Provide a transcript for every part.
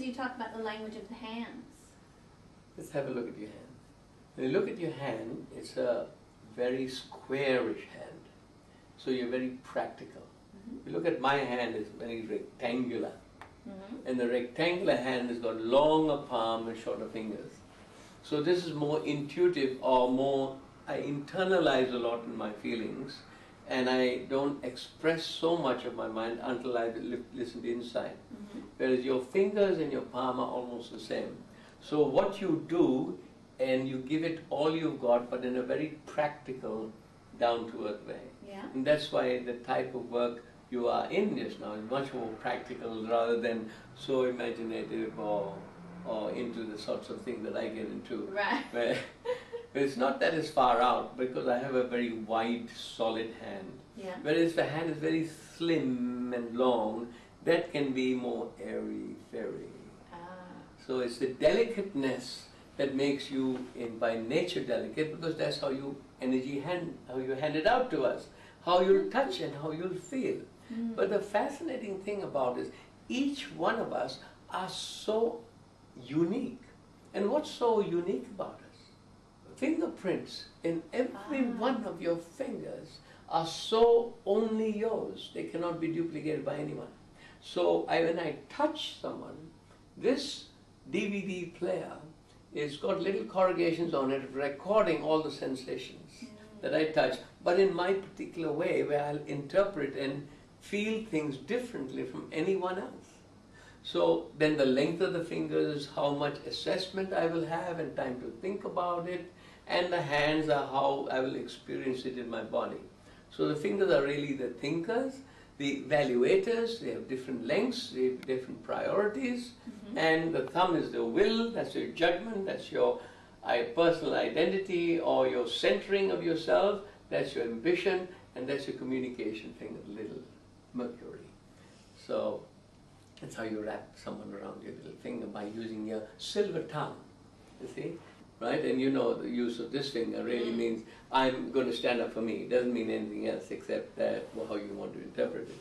you talk about the language of the hands. Let's have a look at your hand. When you look at your hand, it's a very squarish hand. So you're very practical. Mm-hmm. You look at my hand, it's very rectangular. Mm-hmm. And the rectangular hand has got longer palm and shorter fingers. So this is more intuitive, or more, I internalize a lot in my feelings, and I don't express so much of my mind until I listen inside. Mm-hmm. Whereas your fingers and your palm are almost the same. So what you do, and you give it all you've got, but in a very practical, down-to-earth way. Yeah. And that's why the type of work you are in just now is much more practical rather than so imaginative or into the sorts of things that I get into. Right. Where it's not that it's far out, because I have a very wide, solid hand. Yeah. Whereas the hand is very slim and long, that can be more airy-fairy. Ah. So it's the delicateness that makes you, by nature, delicate, because that's how you how you hand it out to us, how you'll touch and how you'll feel. Mm. But the fascinating thing about it is, each one of us are so unique. And what's so unique about us? Fingerprints in every one of your fingers are so only yours. They cannot be duplicated by anyone. So when I touch someone, this DVD player it's got little corrugations on it recording all the sensations that I touch, but in my particular way, where I'll interpret and feel things differently from anyone else. So then the length of the fingers, how much assessment I will have and time to think about it, and the hands are how I will experience it in my body. So the fingers are really the thinkers, the evaluators. They have different lengths, they have different priorities, and the thumb is the will, that's your judgment, that's your personal identity or your centering of yourself, that's your ambition, and that's your communication finger, little Mercury. So that's how you wrap someone around your little finger, by using your silver tongue, you see? Right? And you know the use of this finger really means I'm going to stand up for me. It doesn't mean anything else except that, well, how you want to interpret it.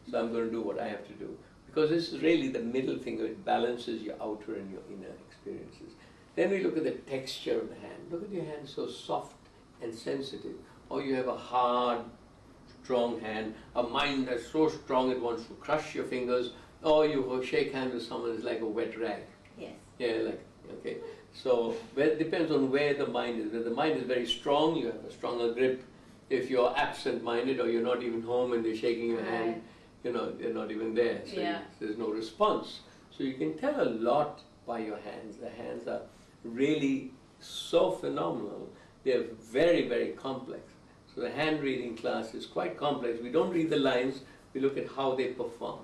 So I'm going to do what I have to do. Because this is really the middle finger. It balances your outer and your inner experiences. Then we look at the texture of the hand. Look at your hand, so soft and sensitive. Or you have a hard, strong hand, a mind that's so strong it wants to crush your fingers. Or you shake hands with someone, it's like a wet rag. Yes. Yeah, like, okay. So it depends on where the mind is. If the mind is very strong, you have a stronger grip. If you're absent-minded or you're not even home and they're shaking your hand, you know, they're not even there. So there's no response. So you can tell a lot by your hands. The hands are really so phenomenal. They're very, very complex. So the hand reading class is quite complex. We don't read the lines, we look at how they perform.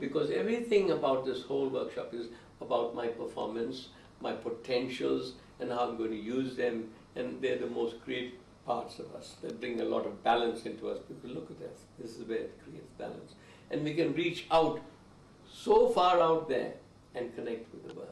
Because everything about this whole workshop is about my performance, my potentials, and how I'm going to use them, and they're the most creative parts of us that bring a lot of balance into us. Because look at this, this is where it creates balance. And we can reach out so far out there and connect with the world.